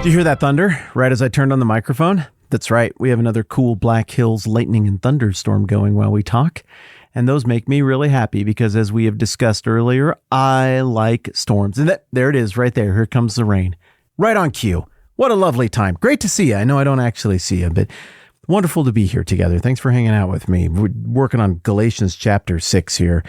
Did you hear that thunder right as I turned on the microphone? That's right. We have another cool Black Hills lightning and thunderstorm going while we talk. And those make me really happy because, as we have discussed earlier, I like storms. And there it is right there. Here comes the rain. Right on cue. What a lovely time. Great to see you. I know I don't actually see you, but wonderful to be here together. Thanks for hanging out with me. We're working on Galatians chapter 6 here.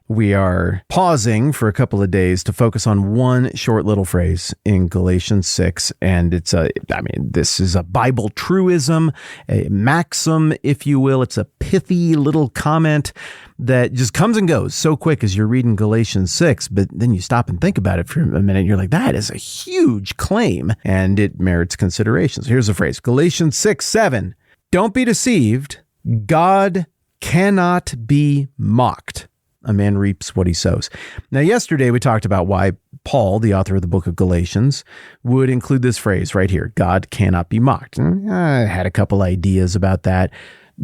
We are pausing for a couple of days to focus on one short little phrase in Galatians 6. And this is a Bible truism, a maxim, if you will. It's a pithy little comment that just comes and goes so quick as you're reading Galatians 6. But then you stop and think about it for a minute. You're like, that is a huge claim and it merits consideration. So here's the phrase, Galatians 6:7. Don't be deceived. God cannot be mocked. A man reaps what he sows. Now, yesterday we talked about why Paul, the author of the book of Galatians, would include this phrase right here, God cannot be mocked. And I had a couple ideas about that.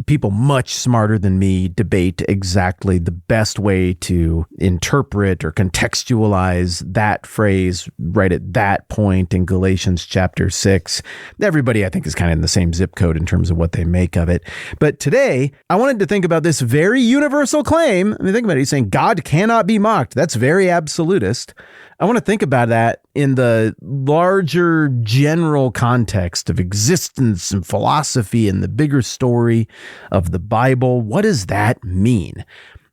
People much smarter than me debate exactly the best way to interpret or contextualize that phrase right at that point in Galatians chapter 6. Everybody, I think, is kind of in the same zip code in terms of what they make of it. But today, I wanted to think about this very universal claim. I mean, think about it. He's saying God cannot be mocked. That's very absolutist. I want to think about that in the larger general context of existence and philosophy and the bigger story of the Bible. What does that mean?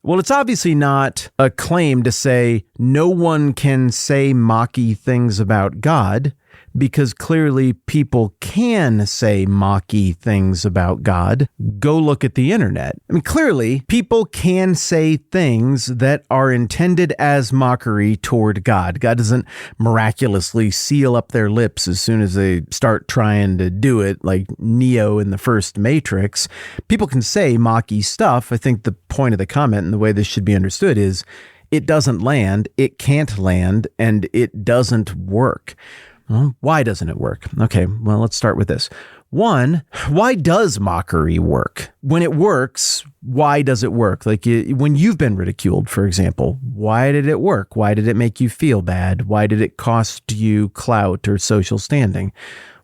Well, it's obviously not a claim to say no one can say mocky things about God, because clearly people can say mocky things about God. Go look at the internet. I mean, clearly people can say things that are intended as mockery toward God. God doesn't miraculously seal up their lips as soon as they start trying to do it, like Neo in the first Matrix. People can say mocky stuff. I think the point of the comment and the way this should be understood is it doesn't land, it can't land, and it doesn't work. Well, why doesn't it work? Okay, well, let's start with this. One, why does mockery work? When it works, why does it work? Like when you've been ridiculed, for example, why did it work? Why did it make you feel bad? Why did it cost you clout or social standing?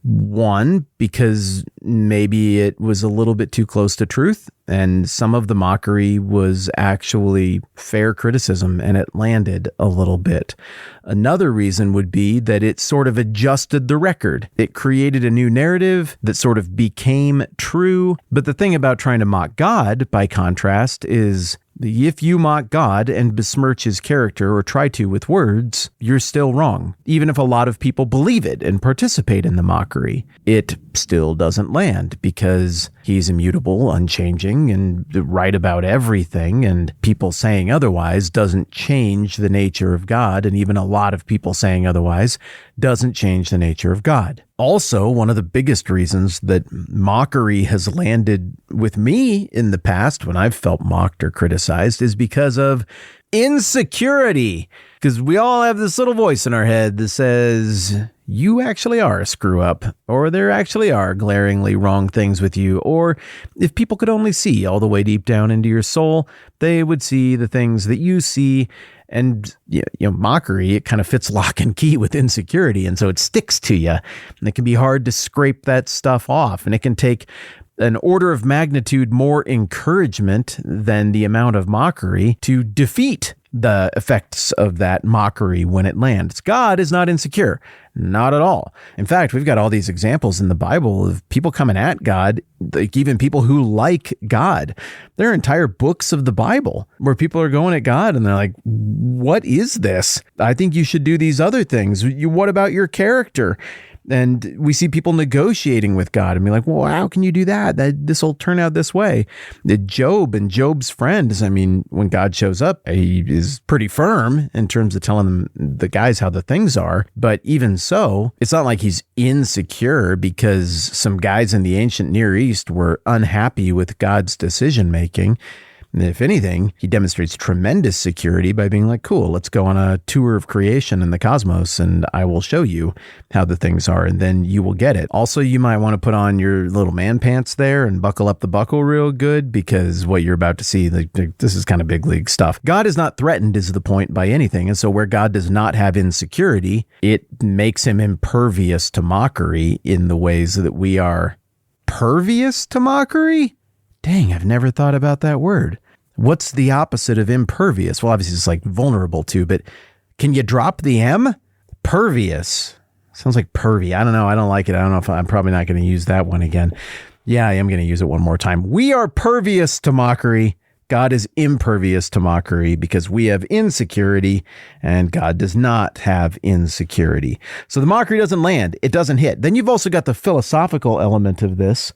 One, because maybe it was a little bit too close to truth, and some of the mockery was actually fair criticism, and it landed a little bit. Another reason would be that it sort of adjusted the record. It created a new narrative that sort of became true. But the thing about trying to mock God, by contrast, is if you mock God and besmirch his character or try to with words, you're still wrong. Even if a lot of people believe it and participate in the mockery, it still doesn't land because he's immutable, unchanging, and right about everything. And people saying otherwise doesn't change the nature of God. And even a lot of people saying otherwise doesn't change the nature of God. Also, one of the biggest reasons that mockery has landed with me in the past when I've felt mocked or criticized is because of insecurity. Because we all have this little voice in our head that says, you actually are a screw up, or there actually are glaringly wrong things with you, or if people could only see all the way deep down into your soul, they would see the things that you see. And mockery, it kind of fits lock and key with insecurity, and so it sticks to you, and it can be hard to scrape that stuff off, and it can take an order of magnitude more encouragement than the amount of mockery to defeat the effects of that mockery when it lands. God is not insecure. Not at all. In fact, we've got all these examples in the Bible of people coming at God, like even people who like God. There are entire books of the Bible where people are going at God and they're like, what is this? I think you should do these other things. What about your character? And we see people negotiating with God and be like, well, how can you do that? This will turn out this way. Job and Job's friends, I mean, when God shows up, he is pretty firm in terms of telling them, the guys, how the things are. But even so, it's not like he's insecure because some guys in the ancient Near East were unhappy with God's decision making. And if anything, he demonstrates tremendous security by being like, cool, let's go on a tour of creation in the cosmos and I will show you how the things are and then you will get it. Also, you might want to put on your little man pants there and buckle up the buckle real good because what you're about to see, this is kind of big league stuff. God is not threatened is the point by anything. And so where God does not have insecurity, it makes him impervious to mockery in the ways that we are pervious to mockery? Dang, I've never thought about that word. What's the opposite of impervious? Well, obviously it's like vulnerable to, but can you drop the M? Pervious. Sounds like pervy. I don't know. I don't like it. I don't know if I'm probably not going to use that one again. Yeah, I am going to use it one more time. We are pervious to mockery. God is impervious to mockery because we have insecurity and God does not have insecurity. So the mockery doesn't land. It doesn't hit. Then you've also got the philosophical element of this,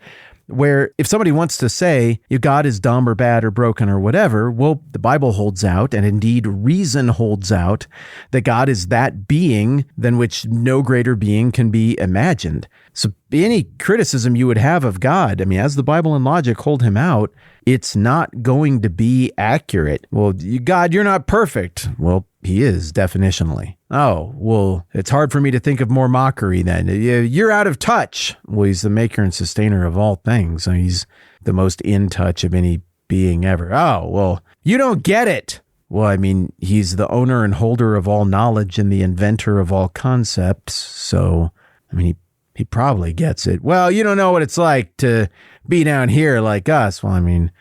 where if somebody wants to say God is dumb or bad or broken or whatever, well, the Bible holds out, and indeed reason holds out, that God is that being than which no greater being can be imagined. So any criticism you would have of God, I mean, as the Bible and logic hold him out, it's not going to be accurate. Well, God, you're not perfect. Well, he is definitionally. Oh, well, it's hard for me to think of more mockery then. You're out of touch. Well, he's the maker and sustainer of all things. He's the most in touch of any being ever. Oh, well, you don't get it. Well, I mean, he's the owner and holder of all knowledge and the inventor of all concepts. So, I mean, he probably gets it. Well, you don't know what it's like to be down here like us. Well, I mean,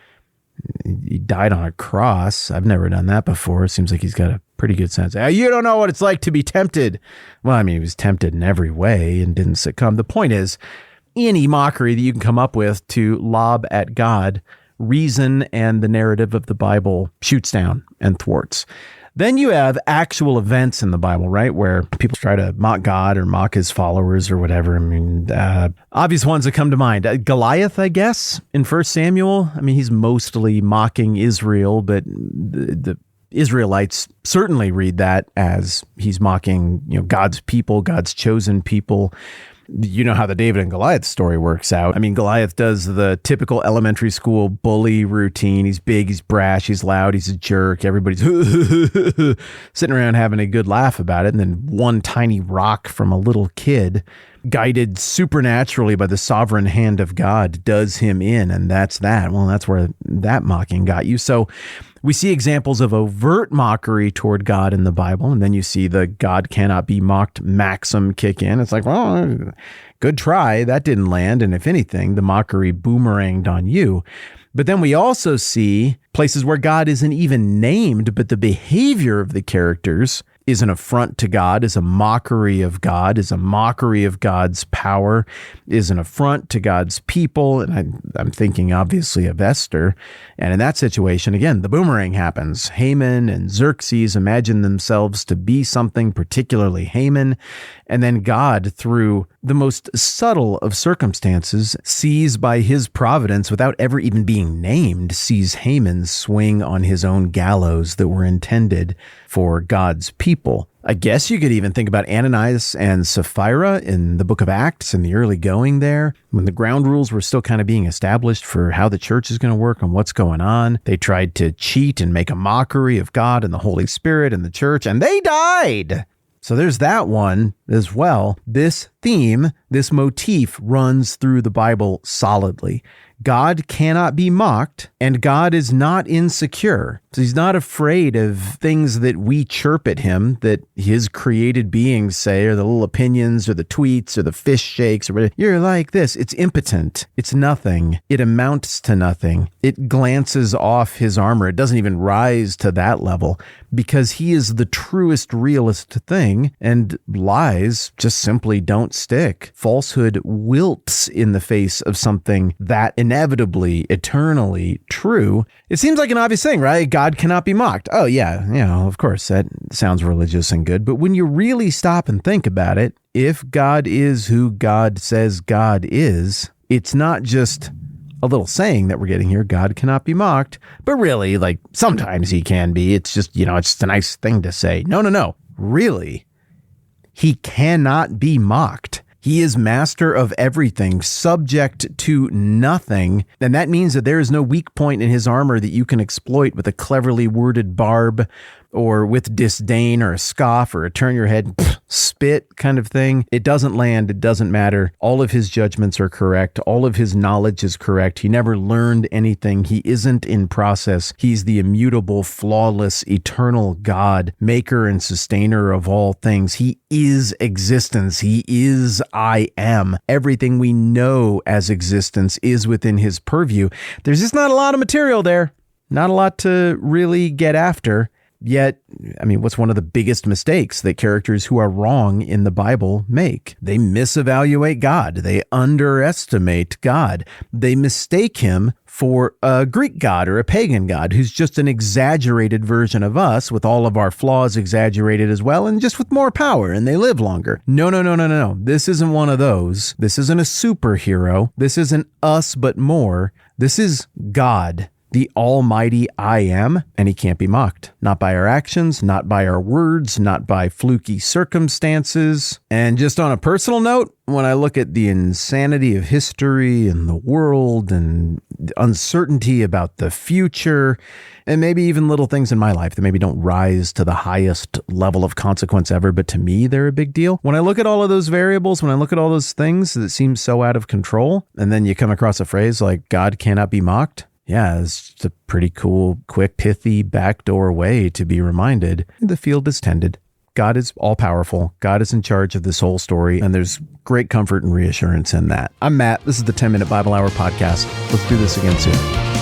he died on a cross. I've never done that before. It seems like he's got a pretty good sense. You don't know what it's like to be tempted. Well, I mean, he was tempted in every way and didn't succumb. The point is, any mockery that you can come up with to lob at God, reason and the narrative of the Bible shoots down and thwarts. Then you have actual events in the Bible, right, where people try to mock God or mock his followers or whatever. I mean, obvious ones that come to mind. Goliath, I guess, in 1 Samuel. I mean, he's mostly mocking Israel, but the Israelites certainly read that as he's mocking, God's people, God's chosen people. You know how the David and Goliath story works out. I mean, Goliath does the typical elementary school bully routine. He's big, he's brash, he's loud, he's a jerk. Everybody's sitting around having a good laugh about it. And then one tiny rock from a little kid, guided supernaturally by the sovereign hand of God, does him in. And that's that. Well, that's where that mocking got you. So we see examples of overt mockery toward God in the Bible, and then you see the God cannot be mocked maxim kick in. It's like, well, good try. That didn't land. And if anything, the mockery boomeranged on you. But then we also see places where God isn't even named, but the behavior of the characters is an affront to God, is a mockery of God, is a mockery of God's power, is an affront to God's people. And I'm thinking obviously of Esther. And in that situation, again, the boomerang happens. Haman and Xerxes imagine themselves to be something, particularly Haman. And then God, through the most subtle of circumstances, sees by his providence, without ever even being named, sees Haman swing on his own gallows that were intended for God's people. I guess you could even think about Ananias and Sapphira in the book of Acts in the early going there, when the ground rules were still kind of being established for how the church is going to work and what's going on. They tried to cheat and make a mockery of God and the Holy Spirit and the church, and they died. So there's that one as well. This theme, this motif runs through the Bible solidly. God cannot be mocked, and God is not insecure. So he's not afraid of things that we chirp at him, that his created beings say, or the little opinions or the tweets or the fish shakes or whatever. You're like this. It's impotent. It's nothing. It amounts to nothing. It glances off his armor. It doesn't even rise to that level because he is the truest, realest thing, and lies just simply don't stick. Falsehood wilts in the face of something that inevitably, eternally true. It seems like an obvious thing, right? God cannot be mocked. Oh, yeah, of course, that sounds religious and good. But when you really stop and think about it, if God is who God says God is, it's not just a little saying that we're getting here, God cannot be mocked, but really, like, sometimes he can be. It's just, it's just a nice thing to say. No. Really, he cannot be mocked. He is master of everything, subject to nothing. And that means that there is no weak point in his armor that you can exploit with a cleverly worded barb or with disdain or a scoff or a turn your head, spit kind of thing. It doesn't land. It doesn't matter. All of his judgments are correct. All of his knowledge is correct. He never learned anything. He isn't in process. He's the immutable, flawless, eternal God, maker and sustainer of all things. He is existence. He is I am. Everything we know as existence is within his purview. There's just not a lot of material there. Not a lot to really get after. Yet, I mean, what's one of the biggest mistakes that characters who are wrong in the Bible make? They misevaluate God. They underestimate God. They mistake him for a Greek god or a pagan god who's just an exaggerated version of us with all of our flaws exaggerated as well and just with more power, and they live longer. No. This isn't one of those. This isn't a superhero. This isn't us but more. This is God, the almighty I am, and he can't be mocked. Not by our actions, not by our words, not by fluky circumstances. And just on a personal note, when I look at the insanity of history and the world and the uncertainty about the future, and maybe even little things in my life that maybe don't rise to the highest level of consequence ever, but to me, they're a big deal. When I look at all of those variables, when I look at all those things that seem so out of control, and then you come across a phrase like God cannot be mocked, yeah, it's just a pretty cool, quick, pithy, backdoor way to be reminded the field is tended. God is all-powerful. God is in charge of this whole story, and there's great comfort and reassurance in that. I'm Matt. This is the 10-Minute Bible Hour podcast. Let's do this again soon.